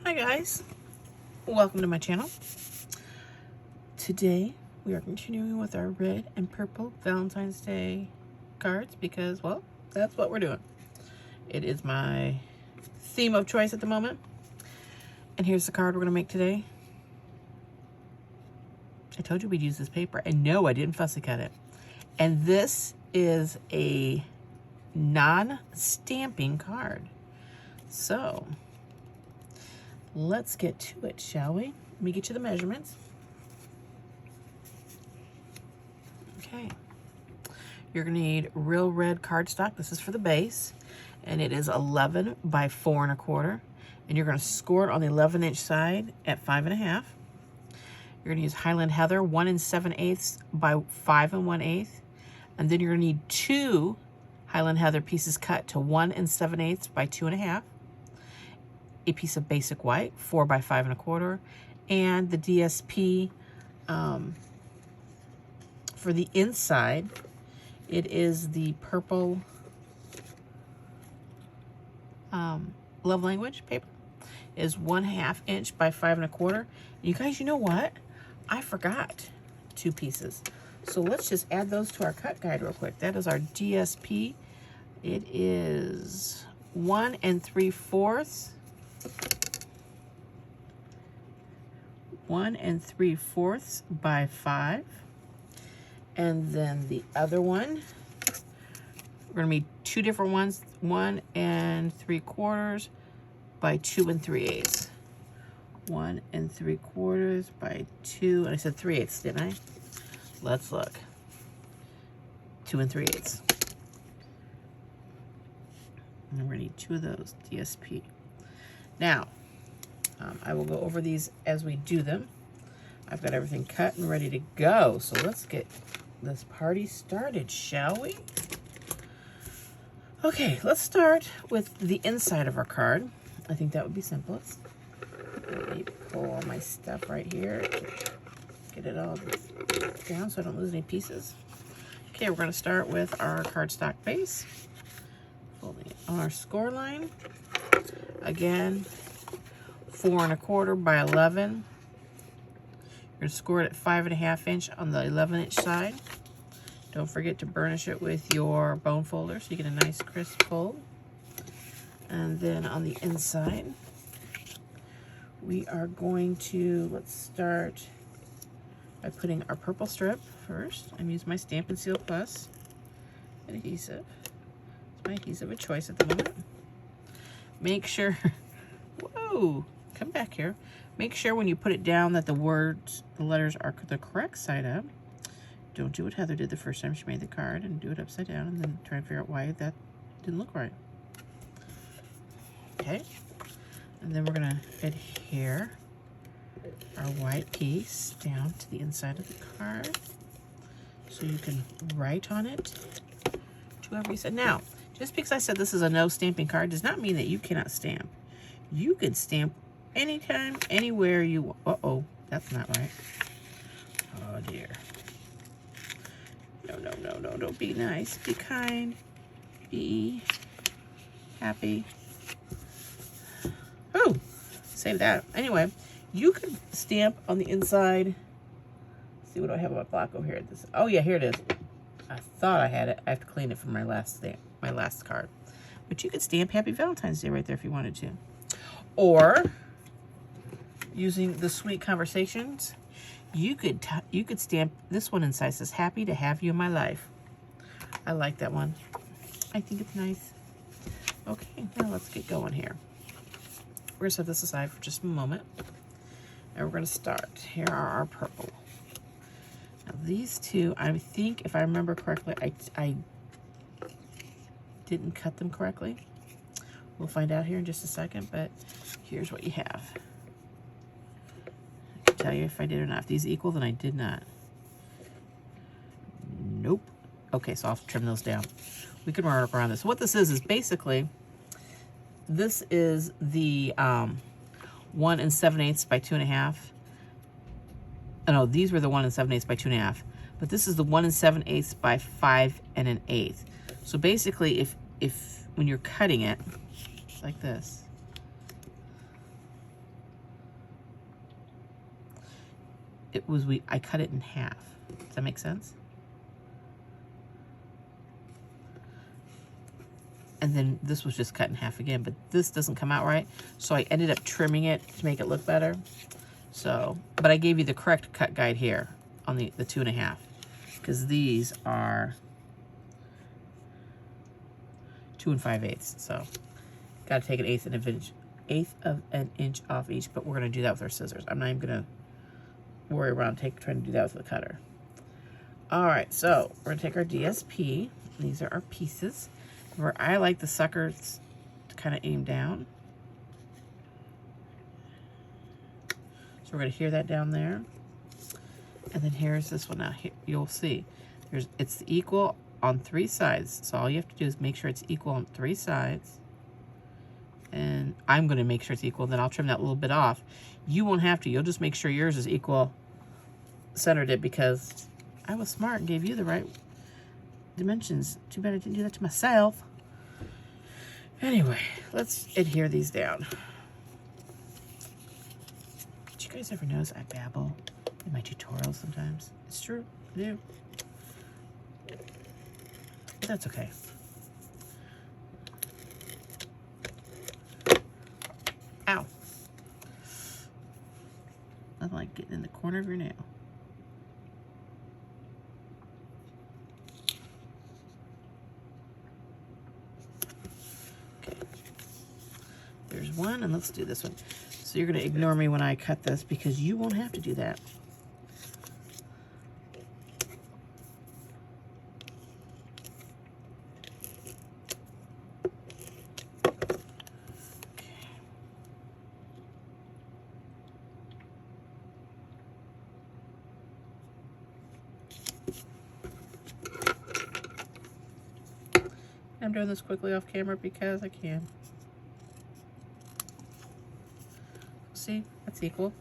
Hi guys, welcome to my channel. Today we are continuing with our red and purple Valentine's Day cards because, well, that's what we're doing. It is my theme of choice at the moment. And here's the card we're going to make today. I told you we'd use this paper, and no, I didn't fussy cut it. And this is a non-stamping card. So let's get to it, shall we? Let me get you the measurements. Okay. You're going to need real red cardstock. This is for the base. And it is 11 by 4 1/4. And you're going to score it on the 11-inch side at 5 1/2. You're going to use Highland Heather 1 7/8 by 5 1/8. And then you're going to need 2 Highland Heather pieces cut to 1 7/8 by 2 1/2. A piece of basic white 4 by 5 1/4, and the DSP for the inside. It is the purple love language paper. It is 1/2 inch by 5 1/4. You guys, you know what? I forgot 2 pieces. So let's just add those to our cut guide real quick. That is our DSP. It is 1 3/4. 1 3/4 by 5. And then the other one, we're going to need 2 different ones. 1 3/4 by 2 3/8. 1 3/4 by 2, and I said 3/8, didn't I? Let's look. 2 3/8. And we're going to need 2 of those, DSP. Now, I will go over these as we do them. I've got everything cut and ready to go. So let's get this party started, shall we? Okay, let's start with the inside of our card. I think that would be simplest. Let me pull all my stuff right here. Get it all down so I don't lose any pieces. Okay, we're going to start with our cardstock base. Folding it on our score line. Again, 4 1/4 by 11. You're going to score it at 5 1/2 inch on the 11-inch side. Don't forget to burnish it with your bone folder so you get a nice crisp fold. And then on the inside, we are going to, let's start by putting our purple strip first. I'm using my Stampin' Seal Plus adhesive. It's my adhesive of choice at the moment. Make sure, whoa, come back here. Make sure when you put it down that the letters are the correct side up. Don't do what Heather did the first time she made the card and do it upside down and then try to figure out why that didn't look right. Okay, and then we're gonna adhere our white piece down to the inside of the card so you can write on it to whoever you said. Now, just because I said this is a no stamping card does not mean that you cannot stamp. You can stamp anytime, anywhere you want. Uh-oh, that's not right. Oh dear. No, no, no, no, don't be nice. Be kind. Be happy. Oh, save that. Anyway, you could stamp on the inside. Let's see, what do I have on my block over here? Oh yeah, here it is. I thought I had it. I have to clean it from my last stamp, my last card. But you could stamp Happy Valentine's Day right there if you wanted to. Or using the Sweet Conversations, you could stamp this one inside. It says happy to have you in my life. I like that one. I think it's nice. Okay, now let's get going here. We're gonna set this aside for just a moment. And we're gonna start. Here are our purple. Now these two, I think if I remember correctly, I didn't cut them correctly. We'll find out here in just a second, but here's what you have. I can tell you if I did or not. If these equal, then I did not. Nope. Okay, so I'll trim those down. We can work around this. What this is basically, this is the 1 7/8 by 2 1/2. Oh, no, these were the 1 7/8 by 2 1/2. But this is the 1 7/8 by 5 1/8. So basically, if when you're cutting it, it's like this. I cut it in half. Does that make sense? And then this was just cut in half again, but this doesn't come out right. So I ended up trimming it to make it look better. So, but I gave you the correct cut guide here on the 2.5, because these are 2 5/8. So got to take an eighth of an inch off each, but we're gonna do that with our scissors. I'm not even gonna worry around trying to do that with the cutter. All right, so we're gonna take our DSP. These are our pieces. Where I like the suckers to kind of aim down. So we're gonna hear that down there. And then here's this one. Now here, you'll see, it's equal on 3 sides. So all you have to do is make sure it's equal on 3 sides. And I'm gonna make sure it's equal, then I'll trim that little bit off. You won't have to, you'll just make sure yours is equal, centered it, because I was smart and gave you the right dimensions. Too bad I didn't do that to myself. Anyway, let's adhere these down. Did you guys ever notice I babble in my tutorials sometimes? It's true, I do. But that's okay. Ow. Nothing like getting in the corner of your nail. There's one, and let's do this one. So you're going to ignore me when I cut this, because you won't have to do that. Okay. I'm doing this quickly off camera because I can. See, that's equal.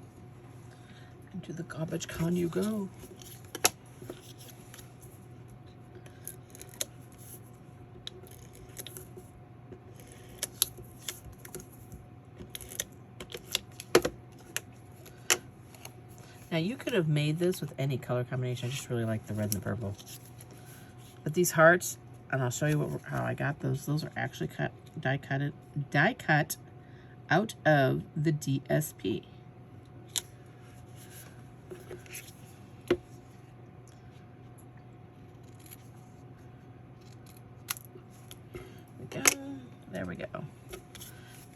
Into the garbage can you go. Now you could have made this with any color combination. I just really like the red and the purple. But these hearts, and I'll show you how I got those. Those are actually die cut out of the DSP. There we go.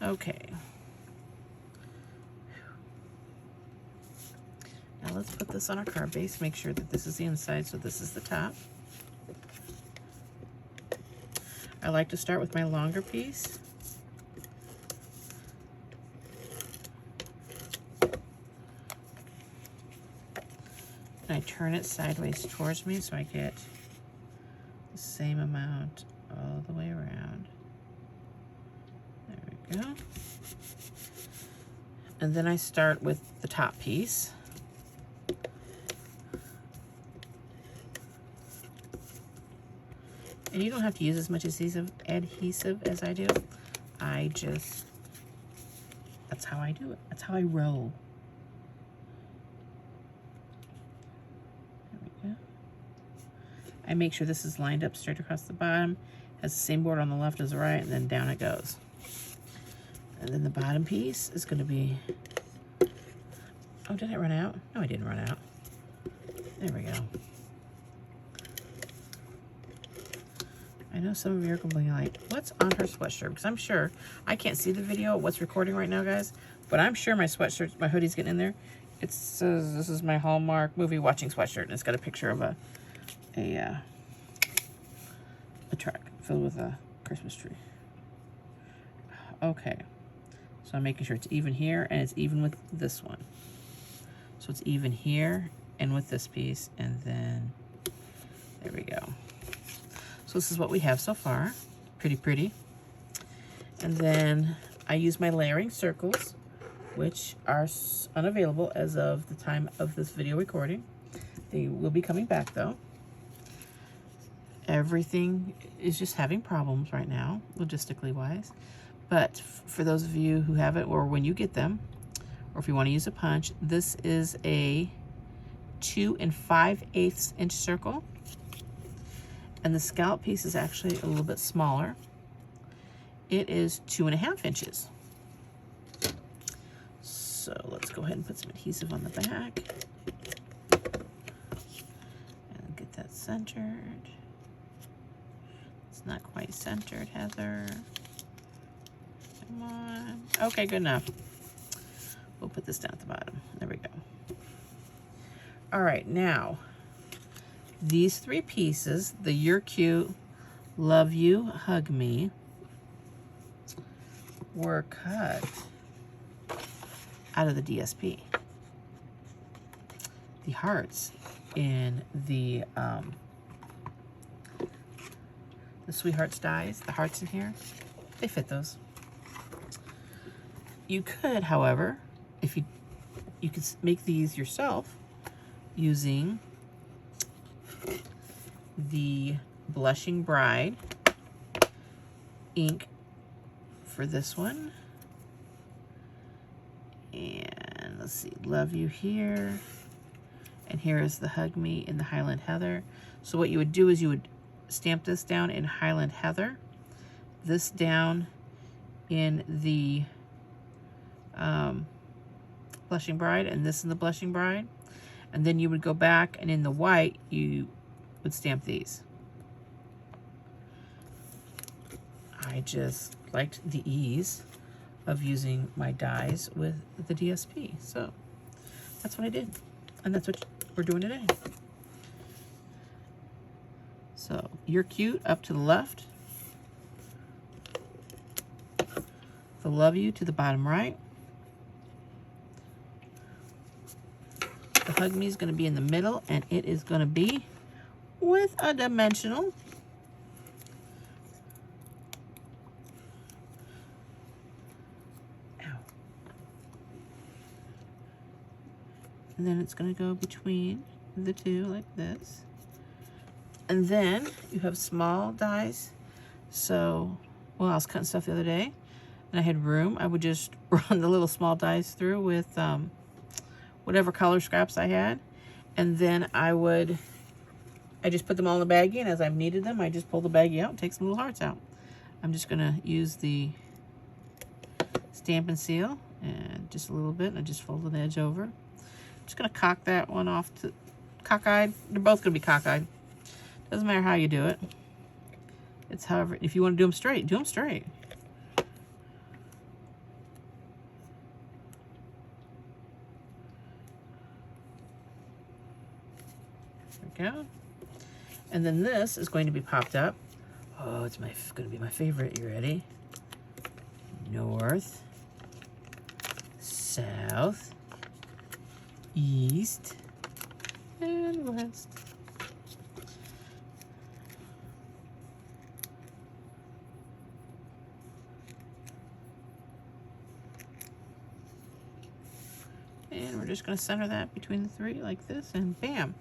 Okay. Now let's put this on our card base. Make sure that this is the inside, so this is the top. I like to start with my longer piece. I turn it sideways towards me so I get the same amount all the way around. There we go. And then I start with the top piece. And you don't have to use as much adhesive as I do. That's how I do it. That's how I roll. I make sure this is lined up straight across the bottom, has the same border on the left as the right, and then down it goes. And then the bottom piece is going to be, oh, did it run out? No, I didn't run out. There we go. I know some of you are going to be like, what's on her sweatshirt? Because I'm sure, I can't see the video, what's recording right now, guys, but I'm sure my sweatshirt, my hoodie's getting in there. It says, this is my Hallmark movie watching sweatshirt, and it's got a picture of a truck filled with a Christmas tree. Okay, so I'm making sure it's even here and it's even with this one. So it's even here and with this piece, and then there we go. So this is what we have so far. Pretty. And then I use my layering circles, which are unavailable as of the time of this video recording. They will be coming back though. Everything is just having problems right now, logistically wise. But for those of you who have it, or when you get them, or if you want to use a punch, this is a 2 5/8 inch circle. And the scallop piece is actually a little bit smaller. It is 2.5 inches. So let's go ahead and put some adhesive on the back. And get that centered. It's not quite centered, Heather. Come on. Okay, good enough. We'll put this down at the bottom. There we go. All right, now, these 3 pieces, the You're Cute, Love You, Hug Me, were cut out of the DSP. The hearts in the Sweethearts dies, the hearts in here, they fit those. You could, however, if you could make these yourself using the Blushing Bride ink for this one. And let's see, Love You here. And here is the Hug Me in the Highland Heather. So what you would do is you would stamp this down in Highland Heather, this down in the Blushing Bride, and this in the Blushing Bride. And then you would go back, and in the white, you would stamp these. I just liked the ease of using my dies with the DSP. So that's what I did. And that's what we're doing today. So You're Cute up to the left. The Love You to the bottom right. The Hug Me is going to be in the middle, and it is going to be with a dimensional. Ow. And then it's going to go between the two like this. And then you have small dies. So, well, I was cutting stuff the other day, and I had room. I would just run the little small dies through with whatever color scraps I had. And then I just put them all in the baggie, and as I've needed them, I just pull the baggie out and take some little hearts out. I'm just gonna use the Stampin' Seal, and just a little bit, and I just fold the edge over. I'm just gonna cock that one off to cockeyed. They're both gonna be cockeyed. Doesn't matter how you do it. It's however, if you want to do them straight, do them straight. There we go. And then this is going to be popped up. Oh, it's going to be my favorite. You ready? North, south, east, and west. And we're just going to center that between the 3 like this, and bam.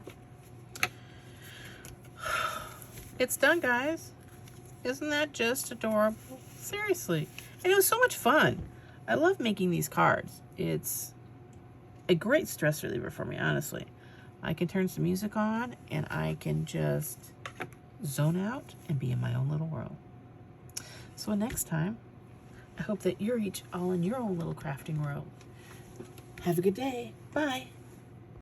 It's done, guys. Isn't that just adorable? Seriously. And it was so much fun. I love making these cards. It's a great stress reliever for me, honestly. I can turn some music on, and I can just zone out and be in my own little world. So next time, I hope that you're each all in your own little crafting world. Have a good day. Bye.